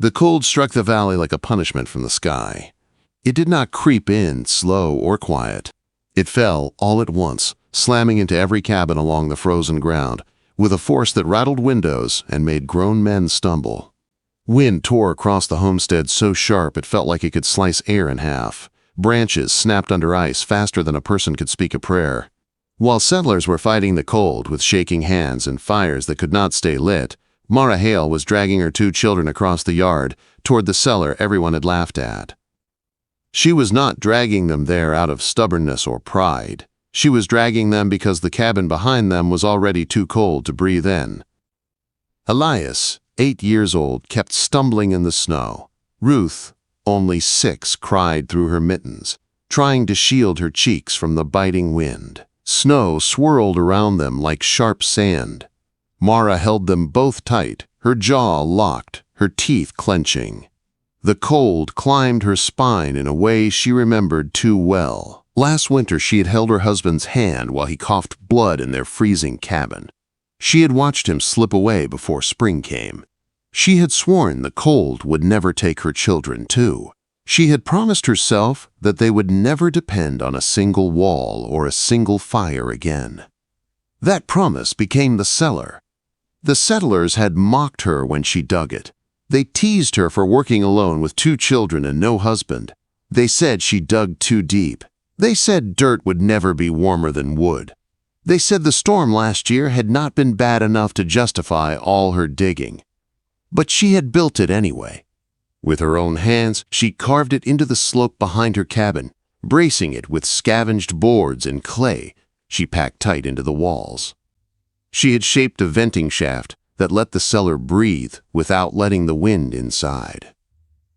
The cold struck the valley like a punishment from the sky. It did not creep in, slow or quiet. It fell all at once, slamming into every cabin along the frozen ground, with a force that rattled windows and made grown men stumble. Wind tore across the homestead so sharp it felt like it could slice air in half. Branches snapped under ice faster than a person could speak a prayer. While settlers were fighting the cold with shaking hands and fires that could not stay lit, Mara Hale was dragging her 2 children across the yard toward the cellar everyone had laughed at. She was not dragging them there out of stubbornness or pride. She was dragging them because the cabin behind them was already too cold to breathe in. Elias, 8 years old, kept stumbling in the snow. Ruth, only 6, cried through her mittens, trying to shield her cheeks from the biting wind. Snow swirled around them like sharp sand. Mara held them both tight, her jaw locked, her teeth clenching. The cold climbed her spine in a way she remembered too well. Last winter she had held her husband's hand while he coughed blood in their freezing cabin. She had watched him slip away before spring came. She had sworn the cold would never take her children too. She had promised herself that they would never depend on a single wall or a single fire again. That promise became the cellar. The settlers had mocked her when she dug it. They teased her for working alone with 2 children and no husband. They said she dug too deep. They said dirt would never be warmer than wood. They said the storm last year had not been bad enough to justify all her digging. But she had built it anyway. With her own hands, she carved it into the slope behind her cabin, bracing it with scavenged boards and clay she packed tight into the walls. She had shaped a venting shaft that let the cellar breathe without letting the wind inside.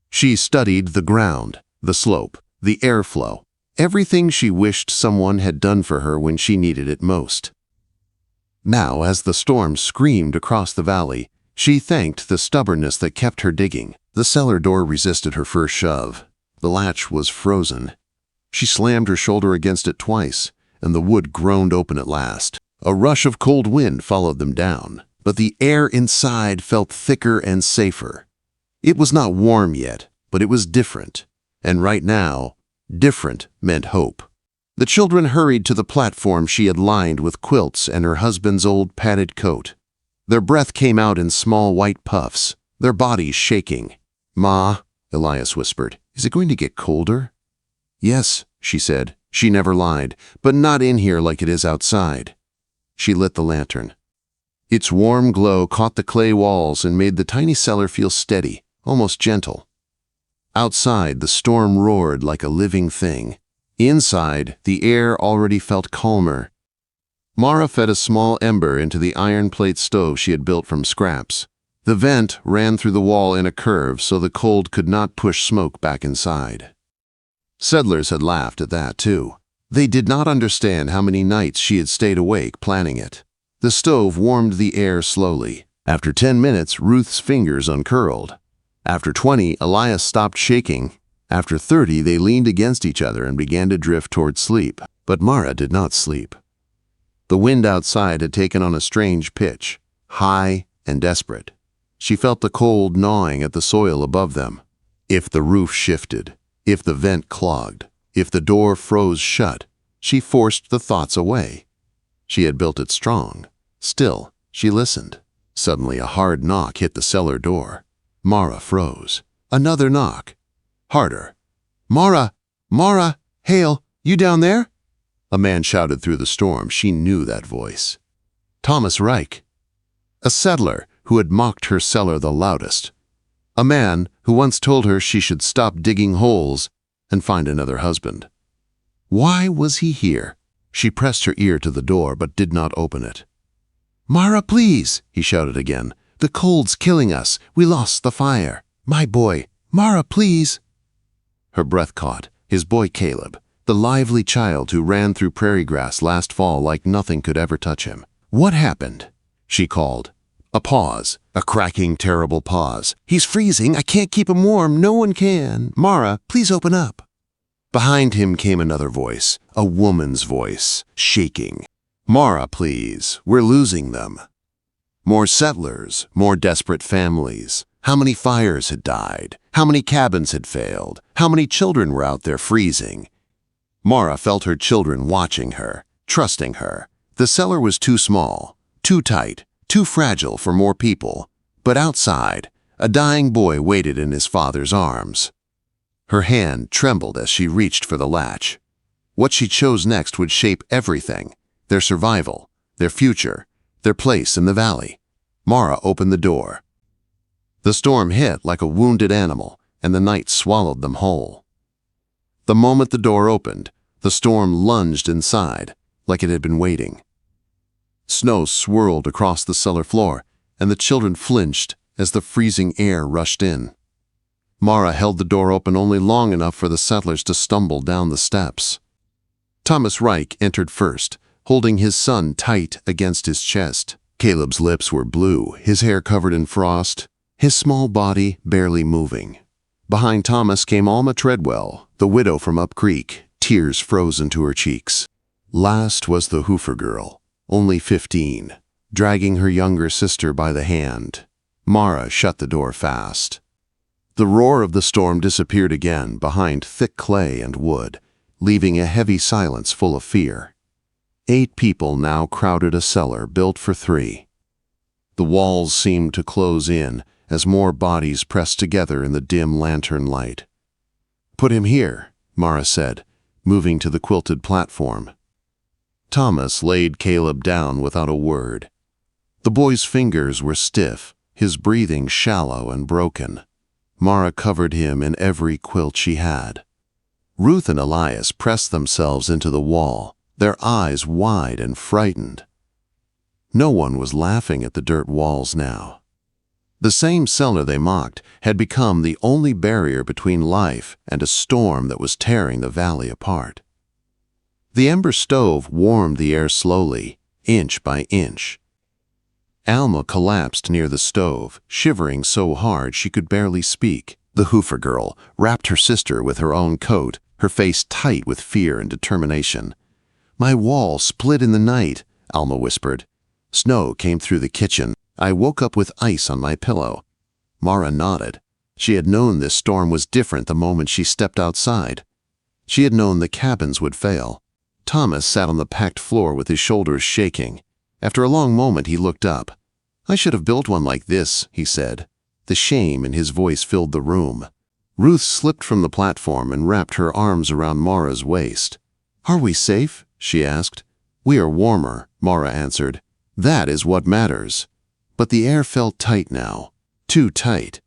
She studied the ground, the slope, the airflow, everything she wished someone had done for her when she needed it most. Now, as the storm screamed across the valley, she thanked the stubbornness that kept her digging. The cellar door resisted her first shove. The latch was frozen. She slammed her shoulder against it twice, and the wood groaned open at last. A rush of cold wind followed them down, but the air inside felt thicker and safer. It was not warm yet, but it was different. And right now, different meant hope. The children hurried to the platform she had lined with quilts and her husband's old padded coat. Their breath came out in small white puffs, their bodies shaking. "Ma," Elias whispered, "is it going to get colder?" "Yes," she said. She never lied, "but not in here like it is outside." She lit the lantern. Its warm glow caught the clay walls and made the tiny cellar feel steady, almost gentle. Outside, the storm roared like a living thing. Inside, the air already felt calmer. Mara fed a small ember into the iron plate stove she had built from scraps. The vent ran through the wall in a curve so the cold could not push smoke back inside. Settlers had laughed at that, too. They did not understand how many nights she had stayed awake planning it. The stove warmed the air slowly. After 10 minutes, Ruth's fingers uncurled. After 20, Elias stopped shaking. After 30, they leaned against each other and began to drift toward sleep. But Mara did not sleep. The wind outside had taken on a strange pitch, high and desperate. She felt the cold gnawing at the soil above them. If the roof shifted, if the vent clogged, if the door froze shut, she forced the thoughts away. She had built it strong. Still, she listened. Suddenly a hard knock hit the cellar door. Mara froze. Another knock. Harder. "Mara! Mara! Hale, you down there?" A man shouted through the storm. She knew that voice. Thomas Reich. A settler who had mocked her cellar the loudest. A man who once told her she should stop digging holes and find another husband. Why was he here? She pressed her ear to the door but did not open it. "Mara, please," he shouted again. "The cold's killing us. We lost the fire. My boy, Mara, please." Her breath caught. His boy Caleb, the lively child who ran through prairie grass last fall like nothing could ever touch him. "What happened?" she called. A pause, a cracking, terrible pause. "He's freezing. I can't keep him warm. No one can. Mara, please open up." Behind him came another voice, a woman's voice, shaking. "Mara, please. We're losing them." More settlers, more desperate families. How many fires had died? How many cabins had failed? How many children were out there freezing? Mara felt her children watching her, trusting her. The cellar was too small, too tight, too fragile for more people. But outside, a dying boy waited in his father's arms. Her hand trembled as she reached for the latch. What she chose next would shape everything: their survival, their future, their place in the valley. Mara opened the door. The storm hit like a wounded animal, and the night swallowed them whole. The moment the door opened, the storm lunged inside, like it had been waiting. Snow swirled across the cellar floor, and the children flinched as the freezing air rushed in. Mara held the door open only long enough for the settlers to stumble down the steps. Thomas Reich entered first, holding his son tight against his chest. Caleb's lips were blue, his hair covered in frost, his small body barely moving. Behind Thomas came Alma Treadwell, the widow from Up Creek, tears frozen to her cheeks. Last was the Hoofer girl, only 15, dragging her younger sister by the hand. Mara shut the door fast. The roar of the storm disappeared again behind thick clay and wood, leaving a heavy silence full of fear. 8 people now crowded a cellar built for 3. The walls seemed to close in as more bodies pressed together in the dim lantern light. "Put him here," Mara said, moving to the quilted platform. Thomas laid Caleb down without a word. The boy's fingers were stiff, his breathing shallow and broken. Mara covered him in every quilt she had. Ruth and Elias pressed themselves into the wall, their eyes wide and frightened. No one was laughing at the dirt walls now. The same cellar they mocked had become the only barrier between life and a storm that was tearing the valley apart. The ember stove warmed the air slowly, inch by inch. Alma collapsed near the stove, shivering so hard she could barely speak. The Hoofer girl wrapped her sister with her own coat, her face tight with fear and determination. "My wall split in the night," Alma whispered. "Snow came through the kitchen. I woke up with ice on my pillow." Mara nodded. She had known this storm was different the moment she stepped outside. She had known the cabins would fail. Thomas sat on the packed floor with his shoulders shaking. After a long moment he looked up. "I should have built one like this," he said. The shame in his voice filled the room. Ruth slipped from the platform and wrapped her arms around Mara's waist. "Are we safe?" she asked. "We are warmer," Mara answered. "That is what matters." But the air felt tight now. Too tight.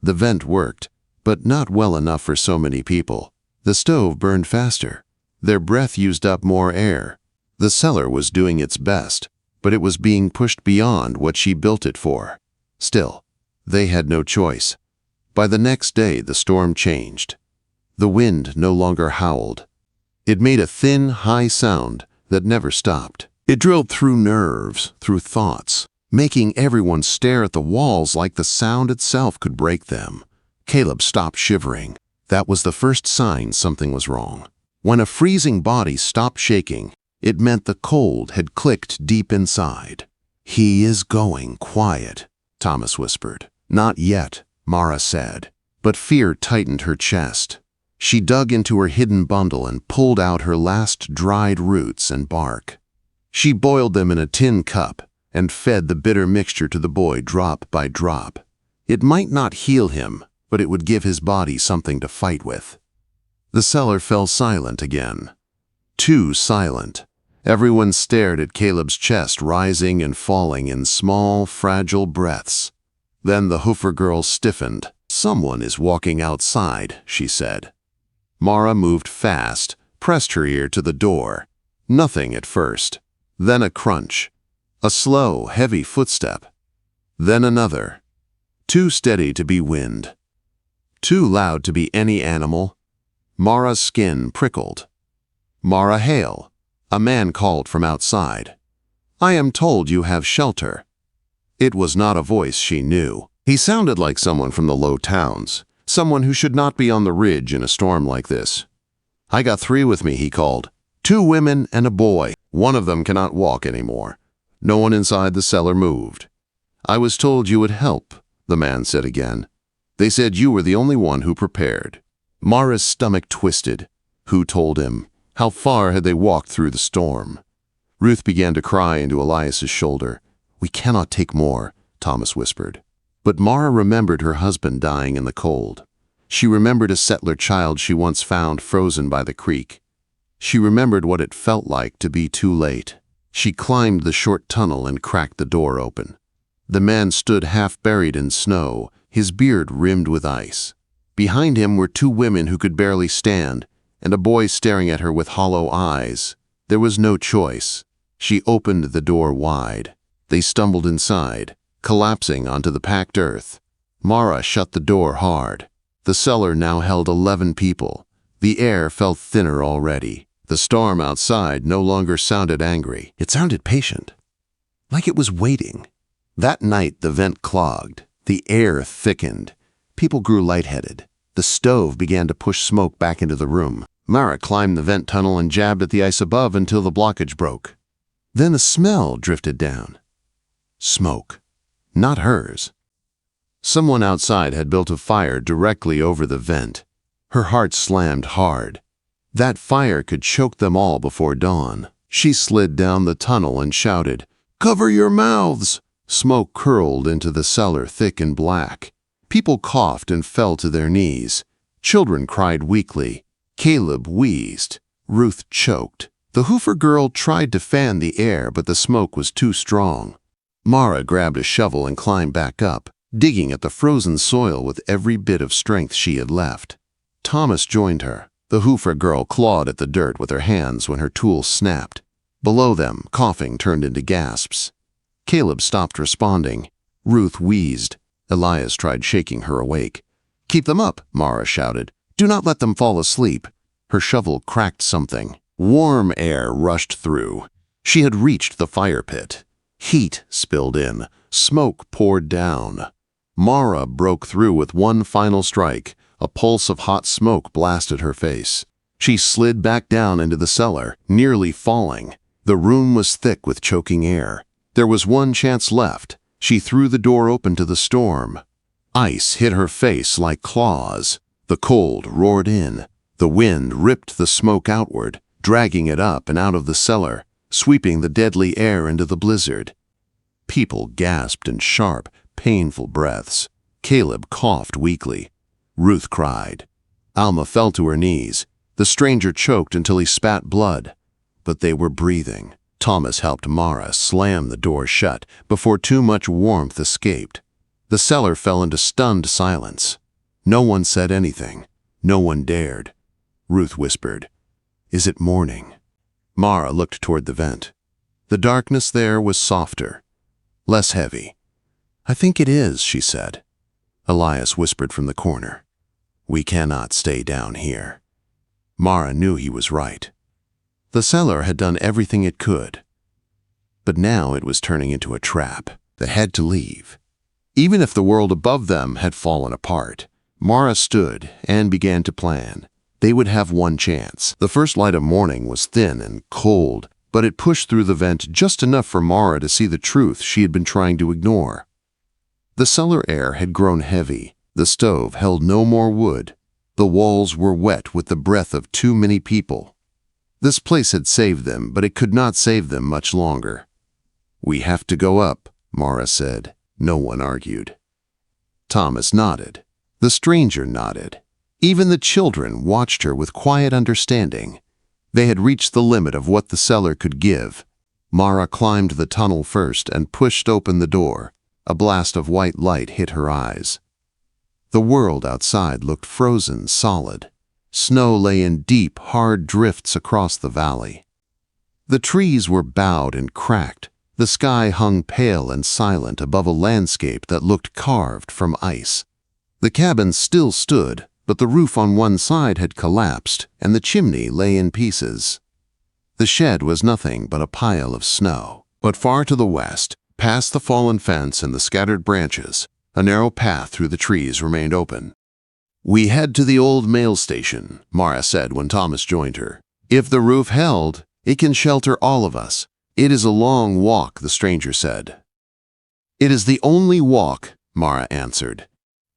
The vent worked, but not well enough for so many people. The stove burned faster. Their breath used up more air. The cellar was doing its best, but it was being pushed beyond what she built it for. Still, they had no choice. By the next day, the storm changed. The wind no longer howled. It made a thin, high sound that never stopped. It drilled through nerves, through thoughts, making everyone stare at the walls like the sound itself could break them. Caleb stopped shivering. That was the first sign something was wrong. When a freezing body stopped shaking, it meant the cold had clicked deep inside. "He is going quiet," Thomas whispered. "Not yet," Mara said, but fear tightened her chest. She dug into her hidden bundle and pulled out her last dried roots and bark. She boiled them in a tin cup and fed the bitter mixture to the boy drop by drop. It might not heal him, but it would give his body something to fight with. The cellar fell silent again. Too silent. Everyone stared at Caleb's chest rising and falling in small, fragile breaths. Then the Hoofer girl stiffened. "Someone is walking outside," she said. Mara moved fast, pressed her ear to the door. Nothing at first. Then a crunch. A slow, heavy footstep. Then another. Too steady to be wind. Too loud to be any animal. Mara's skin prickled. "Mara Hale," a man called from outside. "I am told you have shelter." It was not a voice she knew. He sounded like someone from the low towns, someone who should not be on the ridge in a storm like this. "I got 3 with me," he called. 2 women and a boy. One of them cannot walk anymore. No one inside the cellar moved. "I was told you would help," the man said again. They said you were the only one who prepared. Mara's stomach twisted. Who told him? How far had they walked through the storm? Ruth began to cry into Elias's shoulder. We cannot take more, Thomas whispered. But Mara remembered her husband dying in the cold. She remembered a settler child she once found frozen by the creek. She remembered what it felt like to be too late. She climbed the short tunnel and cracked the door open. The man stood half buried in snow, his beard rimmed with ice. Behind him were two women who could barely stand, and a boy staring at her with hollow eyes. There was no choice. She opened the door wide. They stumbled inside, collapsing onto the packed earth. Mara shut the door hard. The cellar now held 11 people. The air felt thinner already. The storm outside no longer sounded angry. It sounded patient, like it was waiting. That night the vent clogged. The air thickened. People grew lightheaded. The stove began to push smoke back into the room. Mara climbed the vent tunnel and jabbed at the ice above until the blockage broke. Then a smell drifted down. Smoke. Not hers. Someone outside had built a fire directly over the vent. Her heart slammed hard. That fire could choke them all before dawn. She slid down the tunnel and shouted, "Cover your mouths!" Smoke curled into the cellar, thick and black. People coughed and fell to their knees. Children cried weakly. Caleb wheezed. Ruth choked. The Hoofer girl tried to fan the air, but the smoke was too strong. Mara grabbed a shovel and climbed back up, digging at the frozen soil with every bit of strength she had left. Thomas joined her. The Hoofer girl clawed at the dirt with her hands when her tools snapped. Below them, coughing turned into gasps. Caleb stopped responding. Ruth wheezed. Elias tried shaking her awake. "Keep them up," Mara shouted. "Do not let them fall asleep." Her shovel cracked something. Warm air rushed through. She had reached the fire pit. Heat spilled in. Smoke poured down. Mara broke through with one final strike. A pulse of hot smoke blasted her face. She slid back down into the cellar, nearly falling. The room was thick with choking air. There was one chance left. She threw the door open to the storm. Ice hit her face like claws. The cold roared in. The wind ripped the smoke outward, dragging it up and out of the cellar, sweeping the deadly air into the blizzard. People gasped in sharp, painful breaths. Caleb coughed weakly. Ruth cried. Alma fell to her knees. The stranger choked until he spat blood. But they were breathing. Thomas helped Mara slam the door shut before too much warmth escaped. The cellar fell into stunned silence. No one said anything. No one dared. Ruth whispered, "Is it morning?" Mara looked toward the vent. The darkness there was softer, less heavy. "I think it is," she said. Elias whispered from the corner, "We cannot stay down here." Mara knew he was right. The cellar had done everything it could. But now it was turning into a trap. They had to leave. Even if the world above them had fallen apart, Mara stood and began to plan. They would have one chance. The first light of morning was thin and cold, but it pushed through the vent just enough for Mara to see the truth she had been trying to ignore. The cellar air had grown heavy. The stove held no more wood. The walls were wet with the breath of too many people. This place had saved them, but it could not save them much longer. "We have to go up," Mara said. No one argued. Thomas nodded. The stranger nodded. Even the children watched her with quiet understanding. They had reached the limit of what the cellar could give. Mara climbed the tunnel first and pushed open the door. A blast of white light hit her eyes. The world outside looked frozen solid. Snow lay in deep, hard drifts across the valley. The trees were bowed and cracked. The sky hung pale and silent above a landscape that looked carved from ice. The cabin still stood, but the roof on one side had collapsed and the chimney lay in pieces. The shed was nothing but a pile of snow. But far to the west, past the fallen fence and the scattered branches, a narrow path through the trees remained open. "We head to the old mail station," Mara said when Thomas joined her. "If the roof held, it can shelter all of us." "It is a long walk," the stranger said. "It is the only walk," Mara answered.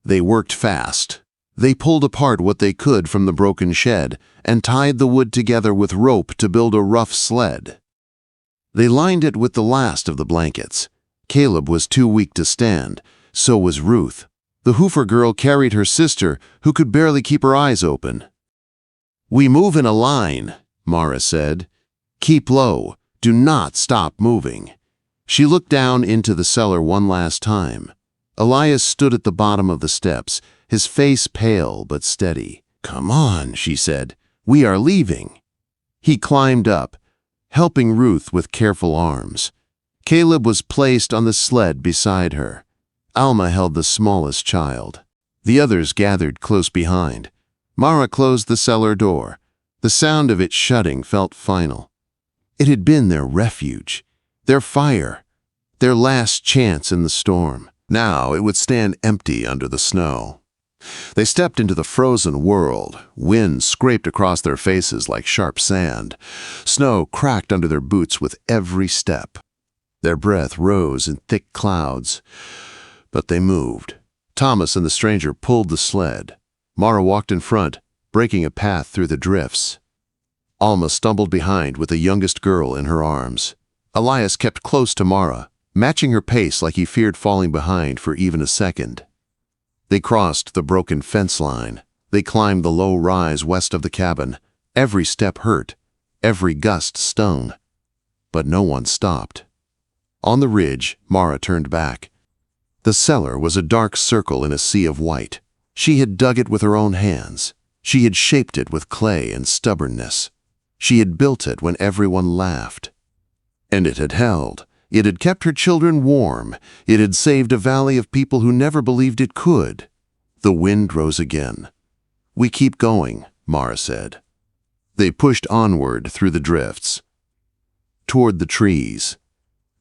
They worked fast. They pulled apart what they could from the broken shed and tied the wood together with rope to build a rough sled. They lined it with the last of the blankets. Caleb was too weak to stand, so was Ruth. The Hoofer girl carried her sister, who could barely keep her eyes open. "We move in a line," Mara said. "Keep low. Do not stop moving." She looked down into the cellar one last time. Elias stood at the bottom of the steps, his face pale but steady. "Come on," she said. "We are leaving." He climbed up, helping Ruth with careful arms. Caleb was placed on the sled beside her. Alma held the smallest child. The others gathered close behind. Mara closed the cellar door. The sound of it shutting felt final. It had been their refuge, their fire, their last chance in the storm. Now it would stand empty under the snow. They stepped into the frozen world. Wind scraped across their faces like sharp sand. Snow cracked under their boots with every step. Their breath rose in thick clouds. But they moved. Thomas and the stranger pulled the sled. Mara walked in front, breaking a path through the drifts. Alma stumbled behind with the youngest girl in her arms. Elias kept close to Mara, matching her pace like he feared falling behind for even a second. They crossed the broken fence line. They climbed the low rise west of the cabin. Every step hurt. Every gust stung. But no one stopped. On the ridge, Mara turned back. The cellar was a dark circle in a sea of white. She had dug it with her own hands. She had shaped it with clay and stubbornness. She had built it when everyone laughed. And it had held. It had kept her children warm. It had saved a valley of people who never believed it could. The wind rose again. "We keep going," Mara said. They pushed onward through the drifts, toward the trees,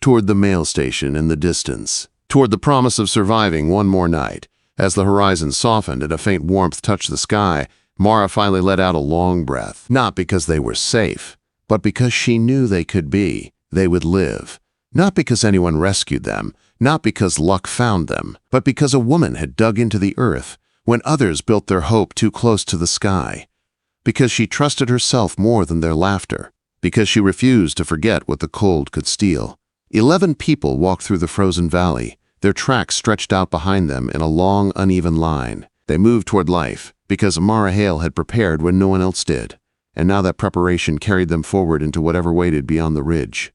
toward the mail station in the distance, toward the promise of surviving one more night. As the horizon softened and a faint warmth touched the sky, Mara finally let out a long breath, not because they were safe, but because she knew they could be. They would live. Not because anyone rescued them, not because luck found them, but because a woman had dug into the earth when others built their hope too close to the sky. Because she trusted herself more than their laughter. Because she refused to forget what the cold could steal. 11 people walked through the frozen valley. Their tracks stretched out behind them in a long, uneven line. They moved toward life because Mara Hale had prepared when no one else did. And now that preparation carried them forward into whatever waited beyond the ridge.